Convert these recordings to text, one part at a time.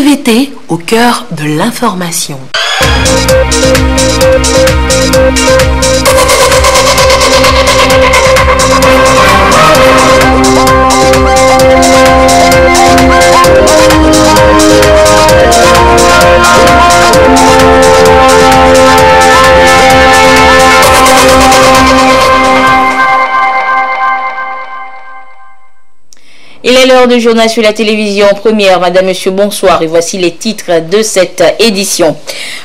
TVT au cœur de l'information. Il est l'heure du journal sur la télévision première. Madame, Monsieur, bonsoir. Et voici les titres de cette édition.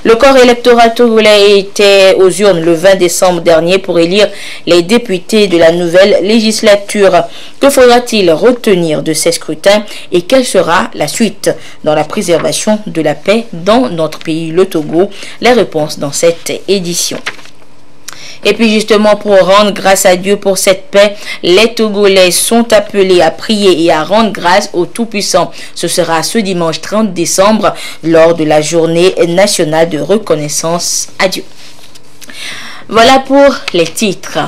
Le corps électoral togolais était aux urnes le 20 décembre dernier pour élire les députés de la nouvelle législature. Que faudra-t-il retenir de ces scrutins et quelle sera la suite dans la préservation de la paix dans notre pays, le Togo? Les réponses dans cette édition. Et puis justement, pour rendre grâce à Dieu pour cette paix, les Togolais sont appelés à prier et à rendre grâce au Tout-Puissant. Ce sera ce dimanche 30 décembre lors de la journée nationale de reconnaissance à Dieu. Voilà pour les titres.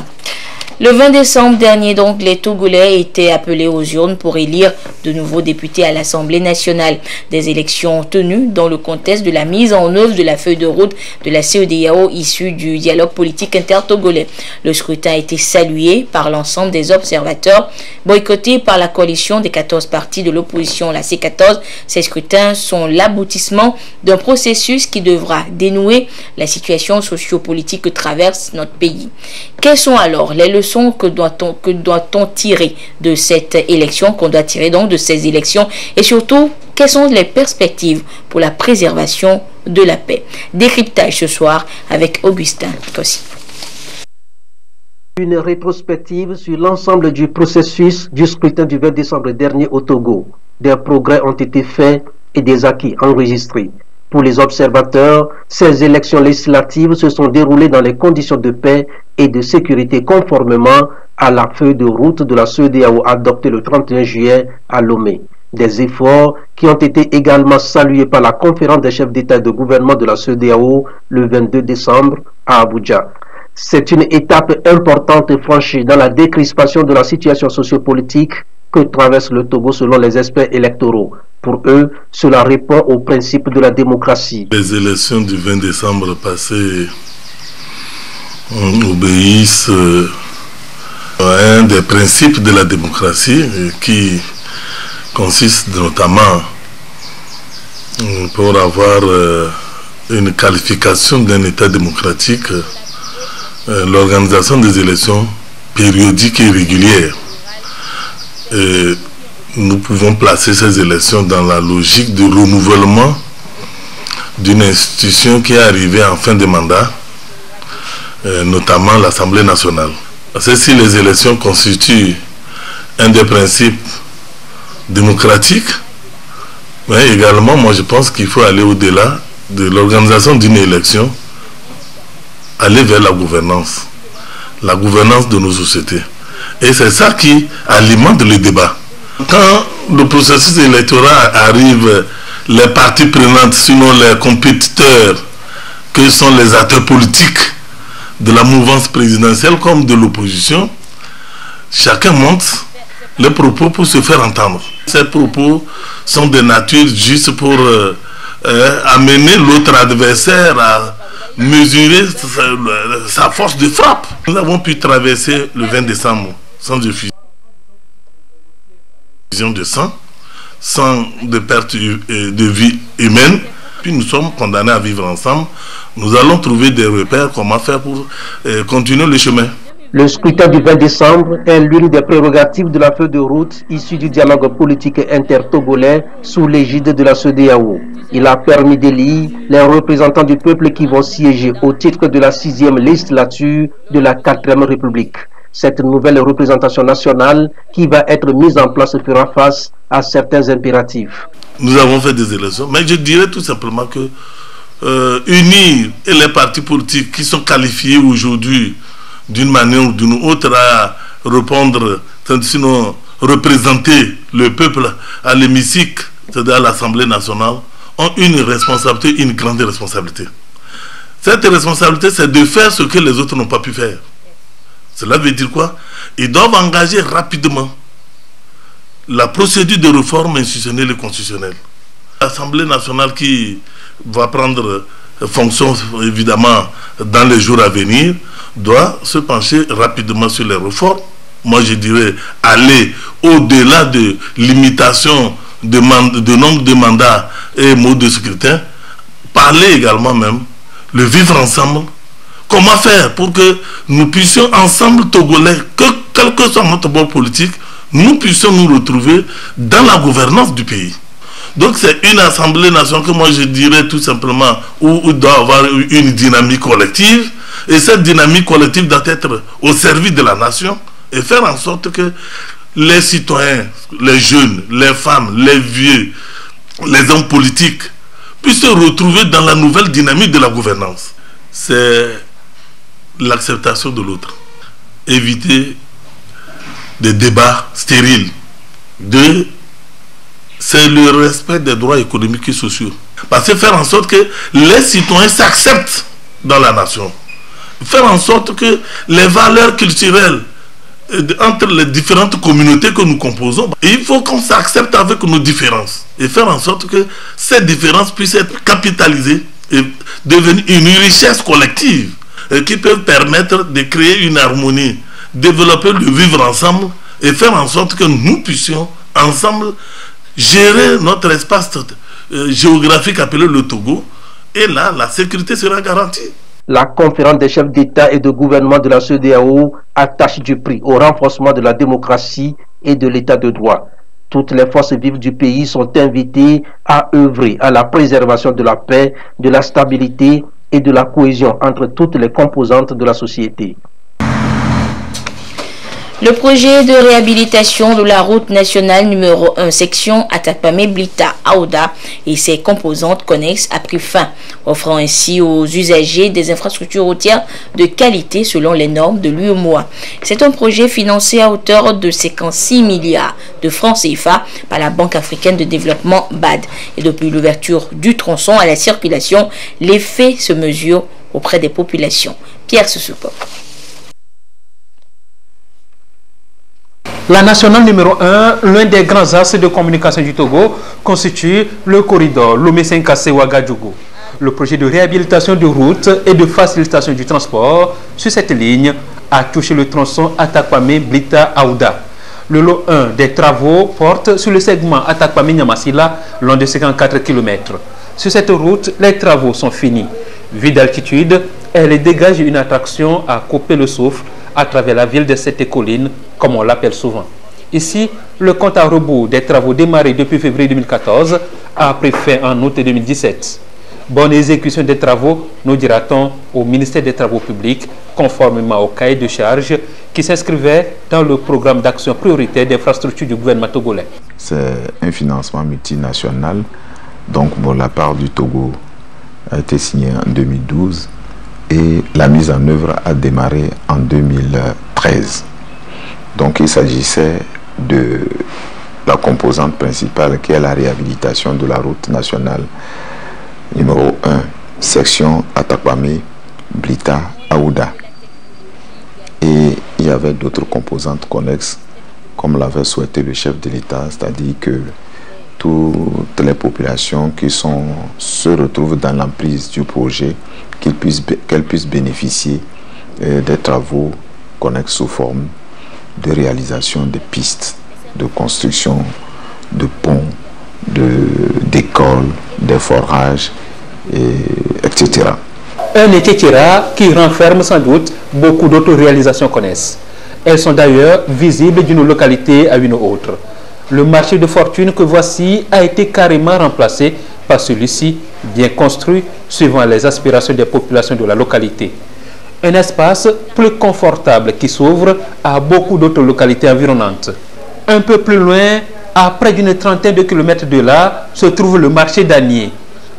Le 20 décembre dernier, donc, les Togolais étaient appelés aux urnes pour élire de nouveaux députés à l'Assemblée nationale. Des élections tenues dans le contexte de la mise en œuvre de la feuille de route de la CEDEAO issue du dialogue politique inter-togolais. Le scrutin a été salué par l'ensemble des observateurs, boycottés par la coalition des 14 partis de l'opposition, la C14. Ces scrutins sont l'aboutissement d'un processus qui devra dénouer la situation sociopolitique que traverse notre pays. Quelles sont alors les leçons que doit-on tirer de cette élection, qu'on doit tirer donc de ces élections, et surtout, quelles sont les perspectives pour la préservation de la paix? Décryptage ce soir avec Augustin Tossi. Une rétrospective sur l'ensemble du processus du scrutin du 20 décembre dernier au Togo. Des progrès ont été faits et des acquis enregistrés. Pour les observateurs, ces élections législatives se sont déroulées dans les conditions de paix et de sécurité conformément à la feuille de route de la CEDEAO adoptée le 31 juillet à Lomé. Des efforts qui ont été également salués par la conférence des chefs d'État et de gouvernement de la CEDEAO le 22 décembre à Abuja. C'est une étape importante franchie dans la décrispation de la situation sociopolitique que traverse le Togo selon les experts électoraux. Pour eux, cela répond au principe de la démocratie. Les élections du 20 décembre passé obéissent à un des principes de la démocratie qui consiste notamment pour avoir une qualification d'un État démocratique, l'organisation des élections périodiques et régulières. Et nous pouvons placer ces élections dans la logique de renouvellement d'une institution qui est arrivée en fin de mandat, notamment l'Assemblée nationale. Parce que si les élections constituent un des principes démocratiques, mais également, moi je pense qu'il faut aller au-delà de l'organisation d'une élection, aller vers la gouvernance de nos sociétés. Et c'est ça qui alimente le débat. Quand le processus électoral arrive, les parties prenantes, sinon les compétiteurs, que sont les acteurs politiques de la mouvance présidentielle comme de l'opposition, chacun monte les propos pour se faire entendre. Ces propos sont de nature juste pour amener l'autre adversaire à mesurer sa force de frappe. Nous avons pu traverser le 20 décembre sans effusion de sang, sans de perte de vie humaine. Puis nous sommes condamnés à vivre ensemble. Nous allons trouver des repères, comment faire pour continuer le chemin. Le scrutin du 20 décembre est l'une des prérogatives de la feuille de route issue du dialogue politique inter-togolais sous l'égide de la CEDEAO. Il a permis d'élire les représentants du peuple qui vont siéger au titre de la 6e législature de la 4e République. Cette nouvelle représentation nationale qui va être mise en place fera face à certains impératifs. Nous avons fait des élections, mais je dirais tout simplement que unir les partis politiques qui sont qualifiés aujourd'hui d'une manière ou d'une autre à répondre, sinon représenter le peuple à l'hémicycle, c'est-à-dire à l'Assemblée nationale, ont une responsabilité, une grande responsabilité. Cette responsabilité, c'est de faire ce que les autres n'ont pas pu faire. Cela veut dire quoi? Ils doivent engager rapidement la procédure de réforme institutionnelle et constitutionnelle. L'Assemblée nationale qui va prendre fonction évidemment dans les jours à venir doit se pencher rapidement sur les réformes. Moi je dirais aller au-delà de limitation de nombre de mandats et mode de scrutin, parler également même, le vivre ensemble. Comment faire pour que nous puissions ensemble Togolais, quel que soit notre bord politique, nous puissions nous retrouver dans la gouvernance du pays. Donc c'est une Assemblée nationale que moi je dirais tout simplement où doit avoir une dynamique collective, et cette dynamique collective doit être au service de la nation et faire en sorte que les citoyens, les jeunes, les femmes, les vieux, les hommes politiques puissent se retrouver dans la nouvelle dynamique de la gouvernance. C'est l'acceptation de l'autre. Éviter des débats stériles. C'est le respect des droits économiques et sociaux. Parce que faire en sorte que les citoyens s'acceptent dans la nation. Faire en sorte que les valeurs culturelles entre les différentes communautés que nous composons, il faut qu'on s'accepte avec nos différences et faire en sorte que ces différences puissent être capitalisées et devenir une richesse collective qui peut permettre de créer une harmonie, développer le vivre ensemble et faire en sorte que nous puissions ensemble gérer notre espace géographique appelé le Togo, et là la sécurité sera garantie. La conférence des chefs d'État et de gouvernement de la CEDEAO attache du prix au renforcement de la démocratie et de l'état de droit. Toutes les forces vives du pays sont invitées à œuvrer à la préservation de la paix, de la stabilité et de la cohésion entre toutes les composantes de la société. Le projet de réhabilitation de la route nationale numéro 1, section Atakpamé-Blita-Aouda et ses composantes connexes a pris fin, offrant ainsi aux usagers des infrastructures routières de qualité selon les normes de l'UEMOA. C'est un projet financé à hauteur de 56 milliards de francs CFA par la Banque africaine de développement BAD. Et depuis l'ouverture du tronçon à la circulation, l'effet se mesure auprès des populations. Pierre Sousoupo. La nationale numéro 1, l'un des grands axes de communication du Togo, constitue le corridor Lomé-Senkasse-Ouagadougou. Le projet de réhabilitation de routes et de facilitation du transport sur cette ligne a touché le tronçon Atakpamé-Blita-Aouda. Le lot 1 des travaux porte sur le segment Atakpamé-Nyamassila, long de 54 km. Sur cette route, les travaux sont finis. Vue d'altitude, elle dégage une attraction à couper le souffle à travers la ville de cette colline, comme on l'appelle souvent. Ici, le compte à rebours des travaux démarrés depuis février 2014 a pris fin en août 2017. Bonne exécution des travaux, nous dira-t-on au ministère des Travaux publics, conformément au cahier de charge qui s'inscrivait dans le programme d'action prioritaire d'infrastructures du gouvernement togolais. C'est un financement multinational, donc pour la part du Togo a été signé en 2012 et la mise en œuvre a démarré en 2013. Donc il s'agissait de la composante principale qui est la réhabilitation de la route nationale numéro 1, section Atakpamé-Blita-Aouda. Et il y avait d'autres composantes connexes, comme l'avait souhaité le chef de l'État, c'est-à-dire que toutes les populations qui se retrouvent dans l'emprise du projet, qu'elles puissent bénéficier des travaux connexes sous forme de réalisation des pistes, de construction de ponts, d'écoles, des forages, etc. Un étiquetage qui renferme sans doute beaucoup d'autres réalisations connexes. Elles sont d'ailleurs visibles d'une localité à une autre. Le marché de fortune que voici a été carrément remplacé par celui-ci, bien construit suivant les aspirations des populations de la localité. Un espace plus confortable qui s'ouvre à beaucoup d'autres localités environnantes. Un peu plus loin, à près d'une trentaine de kilomètres de là, se trouve le marché d'Anié.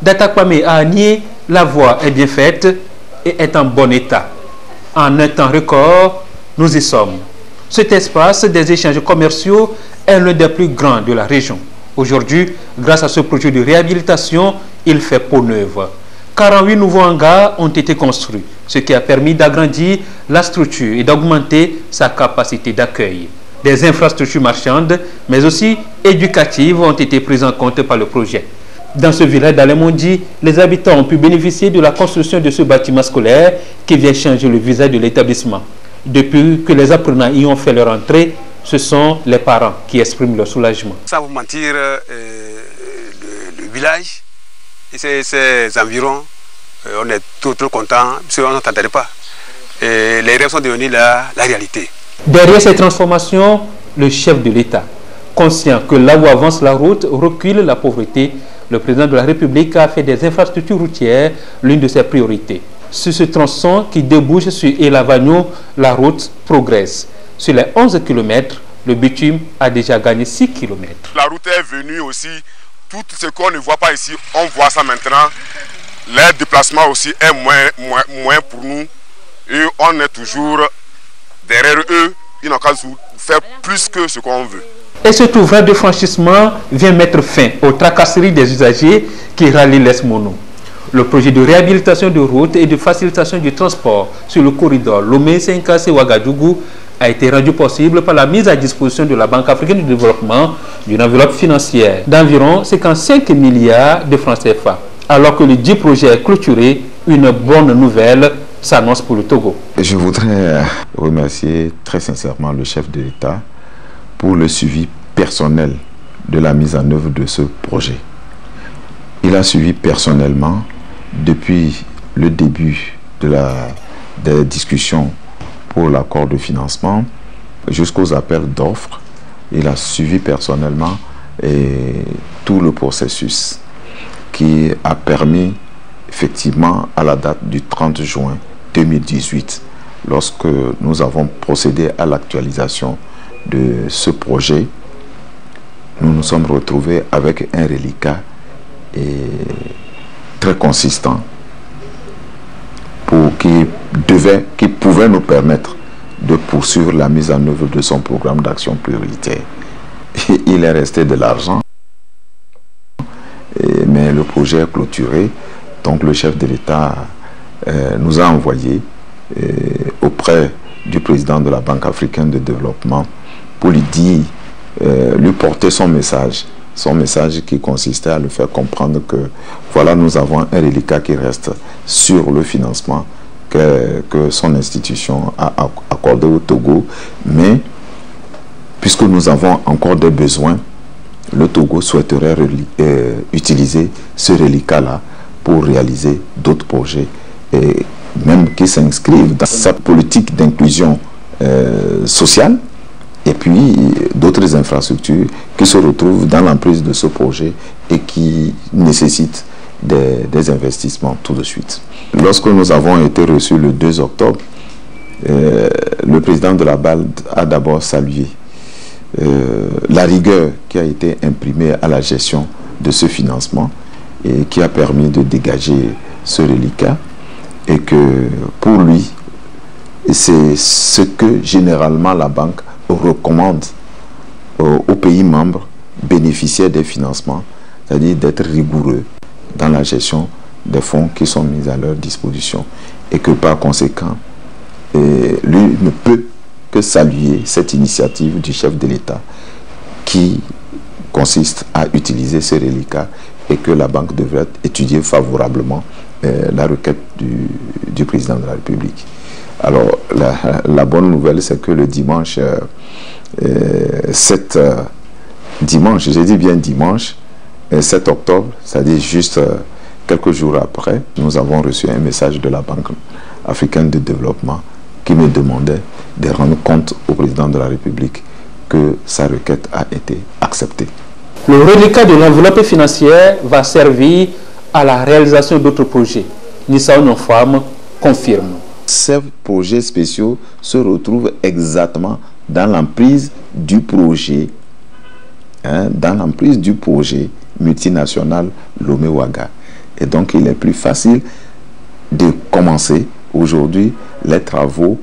D'Atakpamé à Anié, la voie est bien faite et est en bon état. En un temps record, nous y sommes. Cet espace des échanges commerciaux est l'un des plus grands de la région. Aujourd'hui, grâce à ce projet de réhabilitation, il fait peau neuve. 48 nouveaux hangars ont été construits, ce qui a permis d'agrandir la structure et d'augmenter sa capacité d'accueil. Des infrastructures marchandes, mais aussi éducatives, ont été prises en compte par le projet. Dans ce village d'Alemondi, les habitants ont pu bénéficier de la construction de ce bâtiment scolaire qui vient changer le visage de l'établissement. Depuis que les apprenants y ont fait leur entrée, ce sont les parents qui expriment leur soulagement. Sans vous mentir, le village et ses environs, on est trop contents, parce qu'on n'entendait pas. Et les rêves sont devenus la réalité. Derrière ces transformations, le chef de l'État, conscient que là où avance la route, recule la pauvreté, le président de la République a fait des infrastructures routières l'une de ses priorités. Sur ce tronçon qui débouche sur Elavagno, la route progresse. Sur les 11 km, le bitume a déjà gagné 6 km. La route est venue aussi, tout ce qu'on ne voit pas ici, on voit ça maintenant. Les déplacements aussi est moins pour nous. Et on est toujours derrière eux, ils n'ont qu'à faire plus que ce qu'on veut. Et cet ouvrage de franchissement vient mettre fin aux tracasseries des usagers qui rallient l'Esmono. Le projet de réhabilitation de routes et de facilitation du transport sur le corridor Lomé-Senkase-Ouagadougou a été rendu possible par la mise à disposition de la Banque africaine de développement d'une enveloppe financière d'environ 55 milliards de francs CFA. Alors que le dit projet est clôturé, une bonne nouvelle s'annonce pour le Togo. Je voudrais remercier très sincèrement le chef de l'État pour le suivi personnel de la mise en œuvre de ce projet. Il a suivi personnellement depuis le début des discussions pour l'accord de financement jusqu'aux appels d'offres. Il a suivi personnellement tout le processus qui a permis effectivement à la date du 30 juin 2018, lorsque nous avons procédé à l'actualisation de ce projet, nous nous sommes retrouvés avec un reliquat très consistant qui pouvait nous permettre de poursuivre la mise en œuvre de son programme d'action prioritaire. Il est resté de l'argent, mais le projet est clôturé. Donc le chef de l'État nous a envoyé auprès du président de la Banque africaine de développement pour lui dire, lui porter son message qui consistait à lui faire comprendre que voilà, nous avons un reliquat qui reste sur le financement que son institution a accordé au Togo, mais puisque nous avons encore des besoins, le Togo souhaiterait utiliser ce reliquat-là pour réaliser d'autres projets, et même qui s'inscrivent dans sa politique d'inclusion sociale, et puis d'autres infrastructures qui se retrouvent dans l'emprise de ce projet et qui nécessitent des investissements tout de suite. Lorsque nous avons été reçus le 2 octobre, le président de la BALD a d'abord salué la rigueur qui a été imprimée à la gestion de ce financement et qui a permis de dégager ce reliquat, et que pour lui, c'est ce que généralement la banque recommande aux pays membres bénéficiaires des financements, c'est-à-dire d'être rigoureux dans la gestion des fonds qui sont mis à leur disposition, et que par conséquent, lui ne peut que saluer cette initiative du chef de l'État qui consiste à utiliser ces reliquats, et que la banque devrait étudier favorablement la requête du président de la République. Alors la bonne nouvelle, c'est que le dimanche, j'ai dit bien dimanche, 7 octobre, c'est-à-dire juste quelques jours après, nous avons reçu un message de la Banque africaine de développement qui me demandait de rendre compte au président de la République que sa requête a été acceptée. Le reliquat de l'enveloppe financière va servir à la réalisation d'autres projets. Nissao Non-Femme confirme. Ces projets spéciaux se retrouvent exactement dans l'emprise du projet, dans l'emprise du projet multinational Lomé-Ouaga. Et donc il est plus facile de commencer aujourd'hui les travaux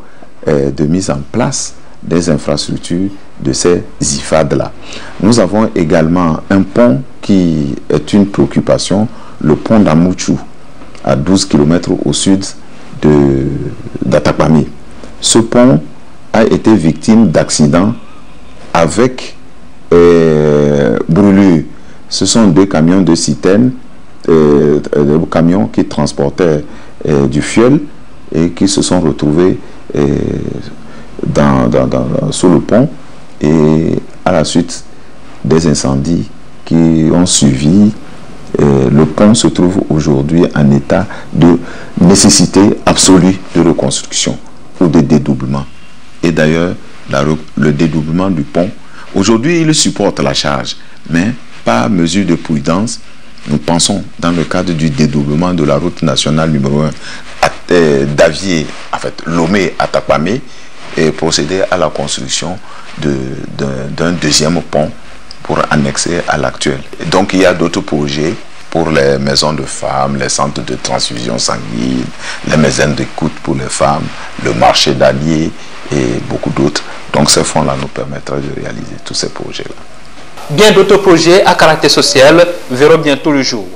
de mise en place des infrastructures de ces IFAD-là. Nous avons également un pont qui est une préoccupation, le pont d'Amouchou, à 12 km au sud d'Atakpami. Ce pont a été victime d'accidents avec brûlure ce sont 2 camions de citernes, des camions qui transportaient du fioul et qui se sont retrouvés sous le pont, et à la suite des incendies qui ont suivi, le pont se trouve aujourd'hui en état de nécessité absolue de reconstruction ou de dédoublement. Et d'ailleurs, le dédoublement du pont, aujourd'hui, il supporte la charge, mais par mesure de prudence, nous pensons, dans le cadre du dédoublement de la route nationale numéro 1 d'Avier, en fait, Lomé à Tapamé, et procéder à la construction d'un 2e pont pour annexer à l'actuel. Donc il y a d'autres projets pour les maisons de femmes, les centres de transfusion sanguine, les maisons d'écoute pour les femmes, le marché d'alliés et beaucoup d'autres. Donc ces fonds-là nous permettraient de réaliser tous ces projets-là. Bien d'autres projets à caractère social verront bientôt le jour.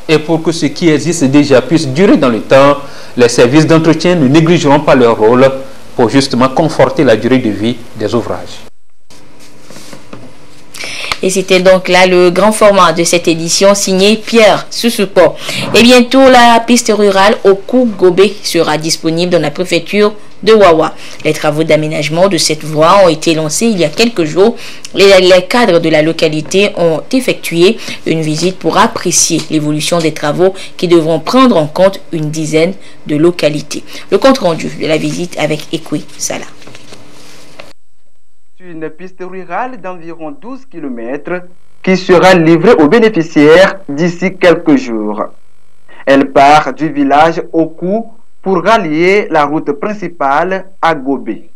Et pour que ce qui existe déjà puisse durer dans le temps, les services d'entretien ne négligeront pas leur rôle pour justement conforter la durée de vie des ouvrages. Et c'était donc là le grand format de cette édition signé Pierre Soussoupo. Et bientôt, la piste rurale Oku-Gobé sera disponible dans la préfecture de Wawa. Les travaux d'aménagement de cette voie ont été lancés il y a quelques jours. Les cadres de la localité ont effectué une visite pour apprécier l'évolution des travaux qui devront prendre en compte une dizaine de localités. Le compte rendu de la visite avec Ekwe Salah. Une piste rurale d'environ 12 km qui sera livrée aux bénéficiaires d'ici quelques jours. Elle part du village Oku pour rallier la route principale à Gobé.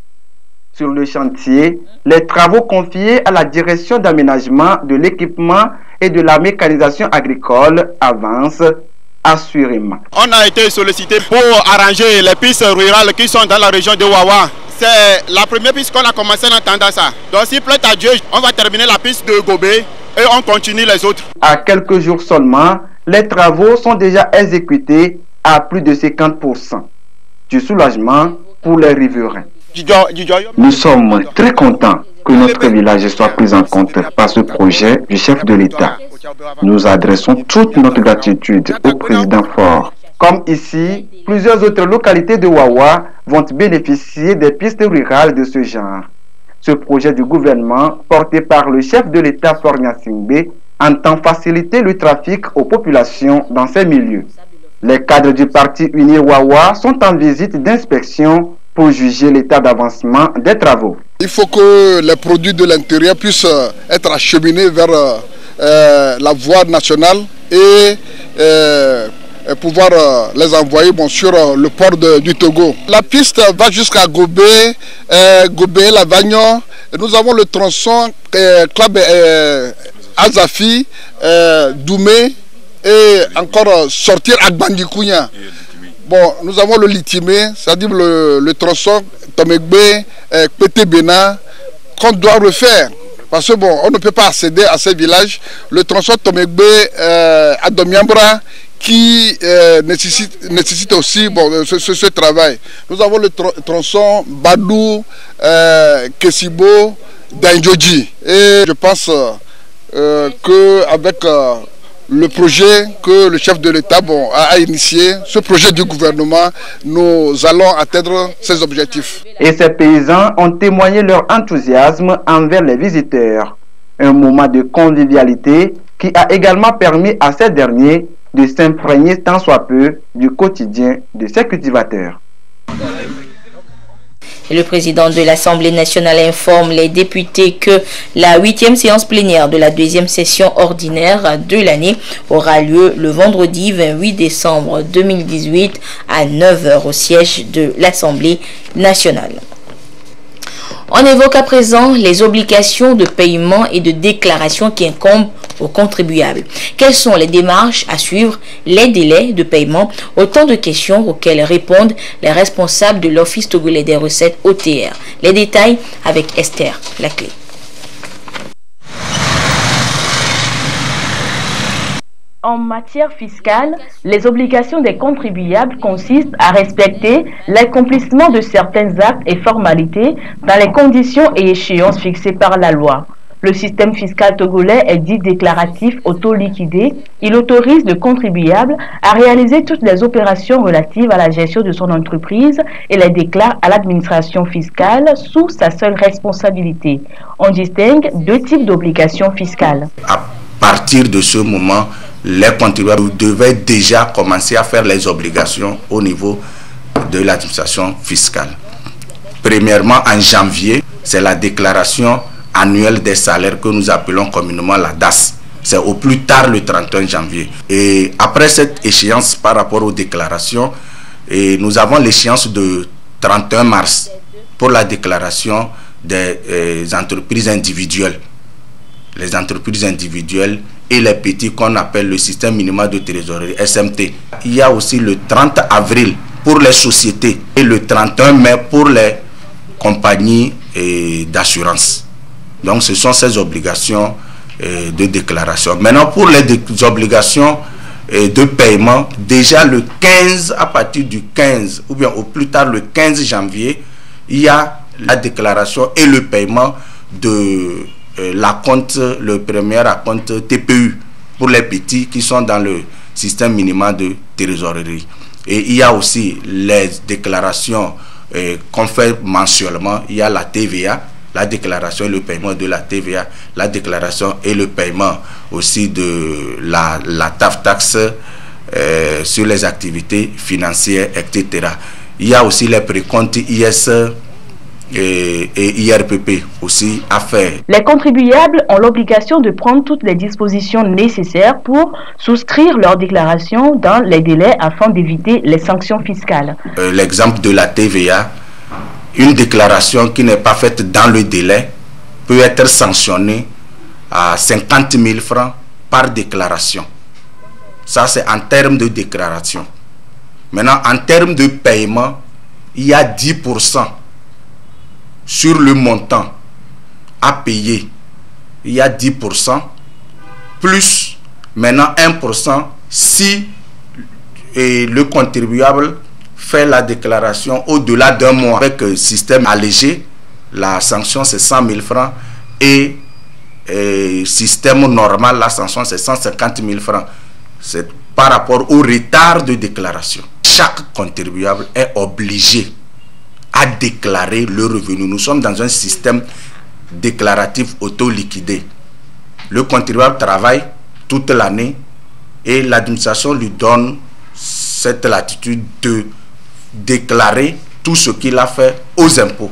Sur le chantier, les travaux confiés à la direction d'aménagement de l'équipement et de la mécanisation agricole avancent assurément. On a été sollicité pour arranger les pistes rurales qui sont dans la région de Wawa. C'est la première piste qu'on a commencé en attendant ça. Donc s'il plaît à Dieu, on va terminer la piste de Gobé et on continue les autres. À quelques jours seulement, les travaux sont déjà exécutés à plus de 50%. Du soulagement pour les riverains. Nous sommes très contents que notre village soit pris en compte par ce projet du chef de l'État. Nous adressons toute notre gratitude au président Faure. Comme ici, plusieurs autres localités de Wawa vont bénéficier des pistes rurales de ce genre. Ce projet du gouvernement, porté par le chef de l'État Faure Gnassingbé, entend faciliter le trafic aux populations dans ces milieux. Les cadres du parti uni Wawa sont en visite d'inspection pour juger l'état d'avancement des travaux. Il faut que les produits de l'intérieur puissent être acheminés vers la voie nationale et pouvoir les envoyer sur le port du Togo. La piste va jusqu'à Gobé, Lavagnon. Nous avons le tronçon Club Azafi, Doumé et encore sortir à Bandikounia. Bon, nous avons le Litimé, c'est-à-dire le tronçon Tomegbe, Pété-Bénin, qu'on doit refaire. Parce que bon, on ne peut pas accéder à ces villages. Le tronçon Tomegbe à Domiambra qui nécessite aussi bon, ce travail. Nous avons le tronçon Badou, Kessibo, Danjoji. Et je pense qu'avec le projet que le chef de l'État a initié, ce projet du gouvernement, nous allons atteindre ces objectifs. Et ces paysans ont témoigné leur enthousiasme envers les visiteurs. Un moment de convivialité qui a également permis à ces derniers de s'imprégner tant soit peu du quotidien de ces cultivateurs. Et le président de l'Assemblée nationale informe les députés que la 8e séance plénière de la 2e session ordinaire de l'année aura lieu le vendredi 28 décembre 2018 à 9h au siège de l'Assemblée nationale. On évoque à présent les obligations de paiement et de déclaration qui incombent aux contribuables. Quelles sont les démarches à suivre, les délais de paiement, autant de questions auxquelles répondent les responsables de l'Office togolais des recettes OTR. Les détails avec Esther Laclé. En matière fiscale, les obligations des contribuables consistent à respecter l'accomplissement de certains actes et formalités dans les conditions et échéances fixées par la loi. Le système fiscal togolais est dit déclaratif auto-liquidé. Il autorise le contribuable à réaliser toutes les opérations relatives à la gestion de son entreprise et les déclare à l'administration fiscale sous sa seule responsabilité. On distingue deux types d'obligations fiscales. À partir de ce moment, les contribuables devaient déjà commencer à faire les obligations au niveau de l'administration fiscale. Premièrement, en janvier, c'est la déclaration annuelle des salaires que nous appelons communément la DAS. C'est au plus tard le 31 janvier. Et après cette échéance par rapport aux déclarations, nous avons l'échéance de 31 mars pour la déclaration des entreprises individuelles. Les entreprises individuelles et les petits qu'on appelle le système minimal de trésorerie, SMT. Il y a aussi le 30 avril pour les sociétés et le 31 mai pour les compagnies d'assurance. Donc ce sont ces obligations de déclaration. Maintenant pour les obligations de paiement, déjà le 15, à partir du 15 ou bien au plus tard le 15 janvier, il y a la déclaration et le paiement de l'acompte, le premier acompte TPU pour les petits qui sont dans le système minimal de trésorerie. Et il y a aussi les déclarations qu'on fait mensuellement. Il y a la TVA, la déclaration et le paiement de la TVA, la déclaration et le paiement aussi de la taxe sur les activités financières, etc. Il y a aussi les précomptes IS et IRPP aussi à faire. Les contribuables ont l'obligation de prendre toutes les dispositions nécessaires pour souscrire leur déclaration dans les délais afin d'éviter les sanctions fiscales. L'exemple de la TVA, une déclaration qui n'est pas faite dans le délai peut être sanctionnée à 50 000 francs par déclaration. Ça, c'est en termes de déclaration. Maintenant, en termes de paiement, il y a 10% sur le montant à payer. Il y a 10% plus maintenant 1% si le contribuable fait la déclaration au-delà d'un mois. Avec le système allégé, la sanction c'est 100 000 francs et système normal, la sanction c'est 150 000 francs. C'est par rapport au retard de déclaration. Chaque contribuable est obligé à déclarer le revenu. Nous sommes dans un système déclaratif auto-liquidé. Le contribuable travaille toute l'année et l'administration lui donne cette latitude de déclarer tout ce qu'il a fait aux impôts.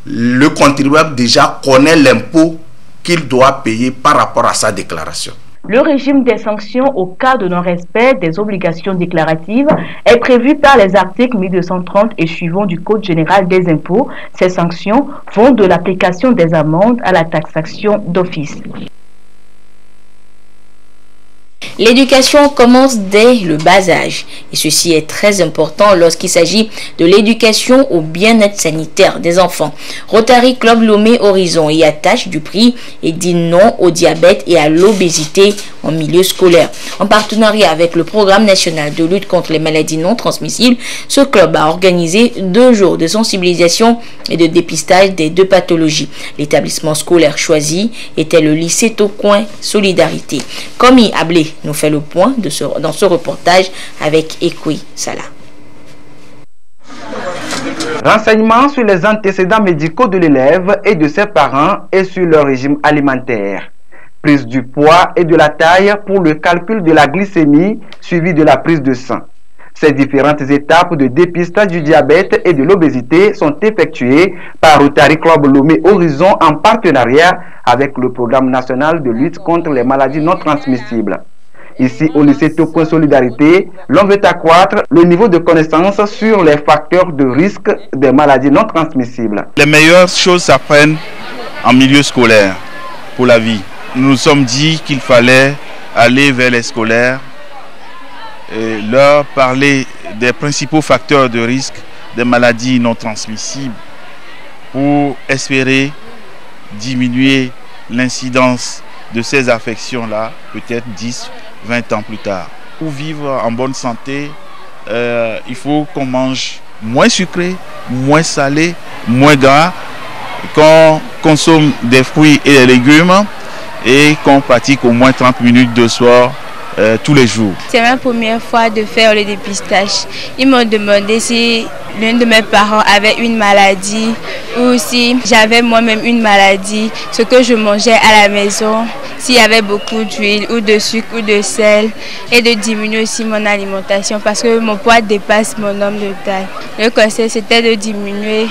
Le contribuable déjà connaît l'impôt qu'il doit payer par rapport à sa déclaration. Le régime des sanctions au cas de non-respect des obligations déclaratives est prévu par les articles 1230 et suivants du Code général des impôts. Ces sanctions vont de l'application des amendes à la taxation d'office. L'éducation commence dès le bas âge et ceci est très important lorsqu'il s'agit de l'éducation au bien-être sanitaire des enfants. Rotary Club Lomé Horizon y attache du prix et dit non au diabète et à l'obésité en milieu scolaire. En partenariat avec le Programme national de lutte contre les maladies non transmissibles, ce club a organisé 2 jours de sensibilisation et de dépistage des 2 pathologies. L'établissement scolaire choisi était le lycée Tocoin Solidarité. Komi Ablé nous fait le point dans ce reportage avec Ekwi Salah. Renseignements sur les antécédents médicaux de l'élève et de ses parents et sur leur régime alimentaire. Prise du poids et de la taille pour le calcul de la glycémie suivi de la prise de sang. Ces différentes étapes de dépistage du diabète et de l'obésité sont effectuées par Rotary Club Lomé Horizon en partenariat avec le Programme national de lutte contre les maladies non transmissibles. Ici, au lycée Tocoin Solidarité, l'on veut accroître le niveau de connaissance sur les facteurs de risque des maladies non transmissibles. Les meilleures choses s'apprennent en milieu scolaire pour la vie. Nous nous sommes dit qu'il fallait aller vers les scolaires et leur parler des principaux facteurs de risque des maladies non transmissibles pour espérer diminuer l'incidence de ces affections-là, peut-être 10, 20 ans plus tard. Pour vivre en bonne santé, il faut qu'on mange moins sucré, moins salé, moins gras qu'on consomme des fruits et des légumes et qu'on pratique au moins 30 minutes de sport tous les jours. C'est ma première fois de faire le dépistage. Ils m'ont demandé si l'un de mes parents avait une maladie ou si j'avais moi-même une maladie, ce que je mangeais à la maison, s'il y avait beaucoup d'huile ou de sucre ou de sel, et de diminuer aussi mon alimentation parce que mon poids dépasse mon homme de taille. Le conseil, c'était de diminuer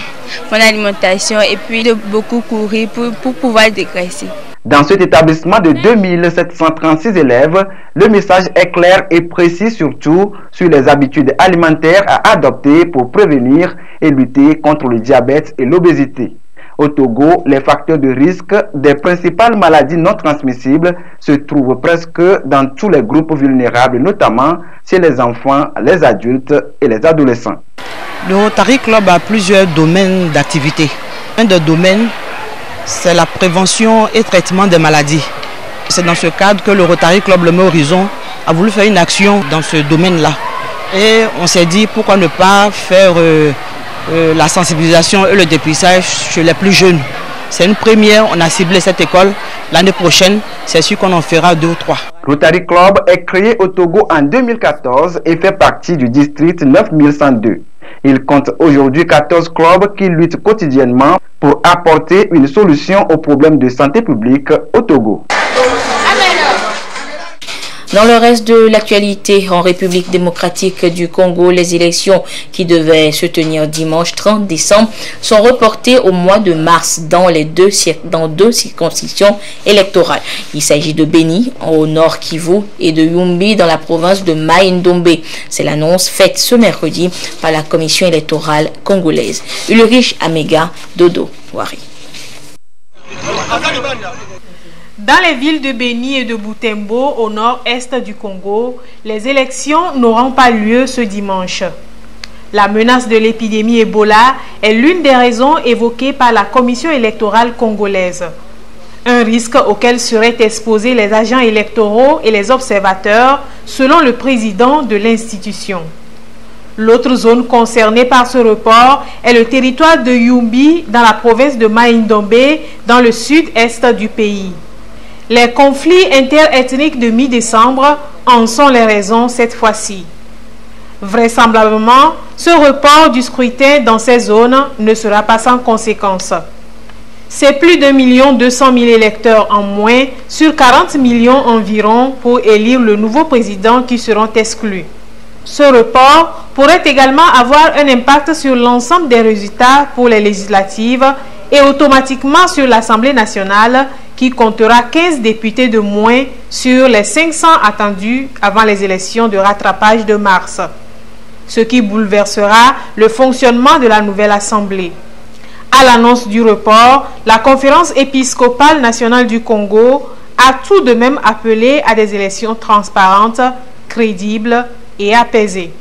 mon alimentation et puis de beaucoup courir pour pouvoir dégraisser. Dans cet établissement de 2736 élèves, le message est clair et précis surtout sur les habitudes alimentaires à adopter pour prévenir et lutter contre le diabète et l'obésité. Au Togo, les facteurs de risque des principales maladies non transmissibles se trouvent presque dans tous les groupes vulnérables, notamment chez les enfants, les adultes et les adolescents. Le Rotary Club a plusieurs domaines d'activité. Un des domaines, c'est la prévention et traitement des maladies. C'est dans ce cadre que le Rotary Club Le Mai Horizon a voulu faire une action dans ce domaine-là. Et on s'est dit pourquoi ne pas faire la sensibilisation et le dépistage chez les plus jeunes. C'est une première, on a ciblé cette école. L'année prochaine, c'est sûr qu'on en fera 2 ou 3. Rotary Club est créé au Togo en 2014 et fait partie du district 9102. Il compte aujourd'hui 14 clubs qui luttent quotidiennement pour apporter une solution aux problèmes de santé publique au Togo. Dans le reste de l'actualité, en République démocratique du Congo, les élections qui devaient se tenir dimanche 30 décembre sont reportées au mois de mars dans deux circonscriptions électorales. Il s'agit de Beni, au nord Kivu, et de Yumbi, dans la province de Mai-Ndombe. C'est l'annonce faite ce mercredi par la commission électorale congolaise. Ulrich Amega, Dodo Wari. Dans les villes de Beni et de Butembo, au nord-est du Congo, les élections n'auront pas lieu ce dimanche. La menace de l'épidémie Ebola est l'une des raisons évoquées par la commission électorale congolaise. Un risque auquel seraient exposés les agents électoraux et les observateurs, selon le président de l'institution. L'autre zone concernée par ce report est le territoire de Yumbi, dans la province de Mai-Ndombe, dans le sud-est du pays. Les conflits interethniques de mi-décembre en sont les raisons cette fois-ci. Vraisemblablement, ce report du scrutin dans ces zones ne sera pas sans conséquence. C'est plus d'1 200 000 électeurs en moins sur 40 millions environ pour élire le nouveau président qui seront exclus. Ce report pourrait également avoir un impact sur l'ensemble des résultats pour les législatives et automatiquement sur l'Assemblée nationale qui comptera 15 députés de moins sur les 500 attendus avant les élections de rattrapage de mars, ce qui bouleversera le fonctionnement de la nouvelle Assemblée. À l'annonce du report, la Conférence épiscopale nationale du Congo a tout de même appelé à des élections transparentes, crédibles et apaisées.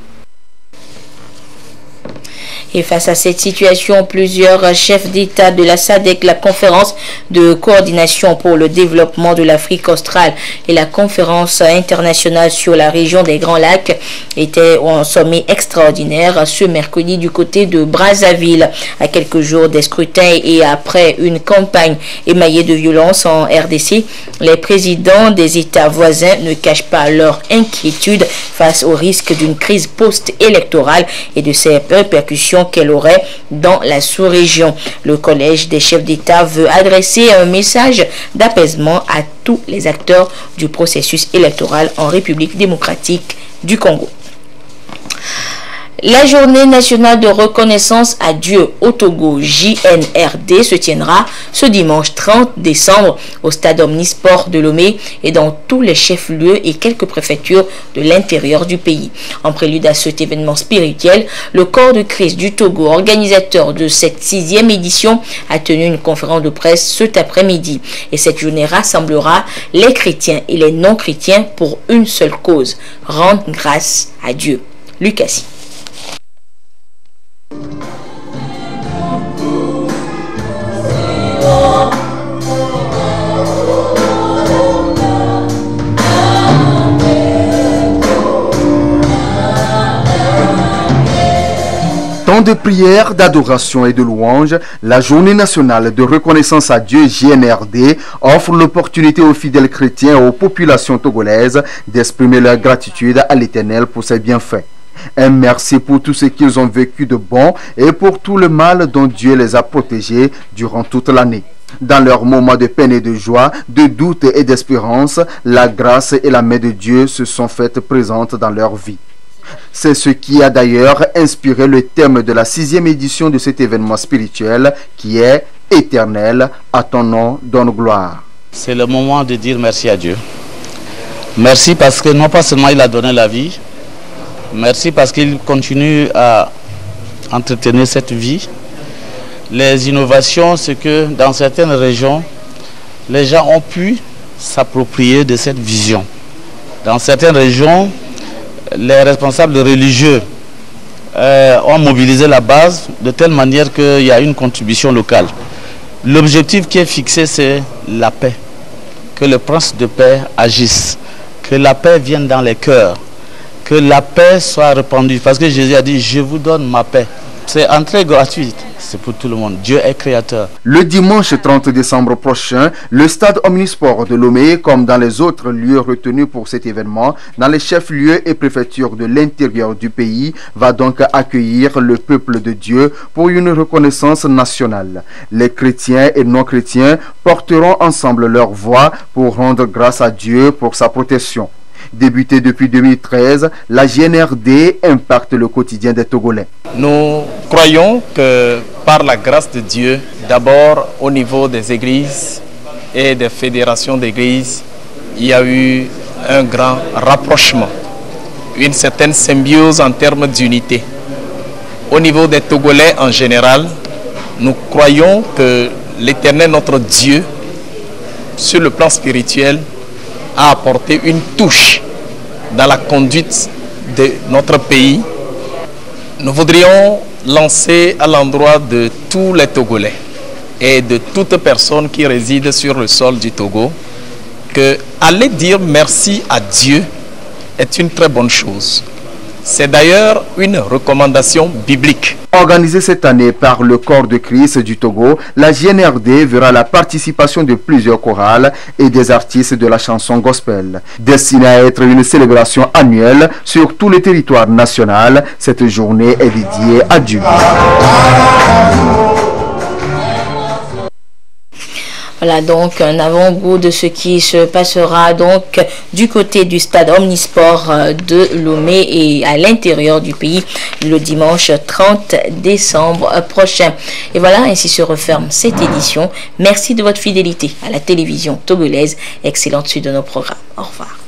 Et face à cette situation, plusieurs chefs d'État de la SADC, la conférence de coordination pour le développement de l'Afrique australe et la conférence internationale sur la région des Grands Lacs étaient en sommet extraordinaire ce mercredi du côté de Brazzaville. À quelques jours des scrutins et après une campagne émaillée de violence en RDC, les présidents des États voisins ne cachent pas leur inquiétude face au risque d'une crise post-électorale et de ses répercussions qu'elle aurait dans la sous-région. Le collège des chefs d'État veut adresser un message d'apaisement à tous les acteurs du processus électoral en République démocratique du Congo. La journée nationale de reconnaissance à Dieu au Togo, JNRD, se tiendra ce dimanche 30 décembre au stade Omnisport de Lomé et dans tous les chefs-lieux et quelques préfectures de l'intérieur du pays. En prélude à cet événement spirituel, le corps de Christ du Togo, organisateur de cette 6e édition, a tenu une conférence de presse cet après-midi. Et cette journée rassemblera les chrétiens et les non-chrétiens pour une seule cause, rendre grâce à Dieu. Lucas. Temps de prière, d'adoration et de louange, la journée nationale de reconnaissance à Dieu JNRD offre l'opportunité aux fidèles chrétiens et aux populations togolaises d'exprimer leur gratitude à l'Éternel pour ses bienfaits. Un merci pour tout ce qu'ils ont vécu de bon et pour tout le mal dont Dieu les a protégés durant toute l'année. Dans leurs moments de peine et de joie, de doute et d'espérance, la grâce et la main de Dieu se sont faites présentes dans leur vie. C'est ce qui a d'ailleurs inspiré le thème de la 6e édition de cet événement spirituel qui est « Éternel, à ton nom donne gloire ». C'est le moment de dire merci à Dieu. Merci parce que non pas seulement il a donné la vie, merci parce qu'il continue à entretenir cette vie. Les innovations, c'est que dans certaines régions, les gens ont pu s'approprier de cette vision. Dans certaines régions, les responsables religieux ont mobilisé la base de telle manière qu'il y a une contribution locale. L'objectif qui est fixé, c'est la paix. Que le prince de paix agisse. Que la paix vienne dans les cœurs. Que la paix soit répandue. Parce que Jésus a dit, je vous donne ma paix. C'est entrée gratuite. C'est pour tout le monde. Dieu est créateur. Le dimanche 30 décembre prochain, le stade Omnisport de Lomé, comme dans les autres lieux retenus pour cet événement, dans les chefs-lieux et préfectures de l'intérieur du pays, va donc accueillir le peuple de Dieu pour une reconnaissance nationale. Les chrétiens et non-chrétiens porteront ensemble leur voix pour rendre grâce à Dieu pour sa protection. Débutée depuis 2013, la JNRD impacte le quotidien des Togolais. Nous croyons que par la grâce de Dieu, d'abord au niveau des églises et des fédérations d'églises, il y a eu un grand rapprochement, une certaine symbiose en termes d'unité. Au niveau des Togolais en général, nous croyons que l'Éternel, notre Dieu, sur le plan spirituel, a apporté une touche dans la conduite de notre pays. Nous voudrions lancer à l'endroit de tous les Togolais et de toute personne qui réside sur le sol du Togo que aller dire merci à Dieu est une très bonne chose. C'est d'ailleurs une recommandation biblique. Organisée cette année par le Corps de Christ du Togo, la JNRD verra la participation de plusieurs chorales et des artistes de la chanson gospel. Destinée à être une célébration annuelle sur tout le territoire national, cette journée est dédiée à Dieu. Voilà donc un avant-goût de ce qui se passera donc du côté du stade Omnisport de Lomé et à l'intérieur du pays le dimanche 30 décembre prochain. Et voilà, ainsi se referme cette édition. Merci de votre fidélité à la télévision togolaise. Excellente suite de nos programmes. Au revoir.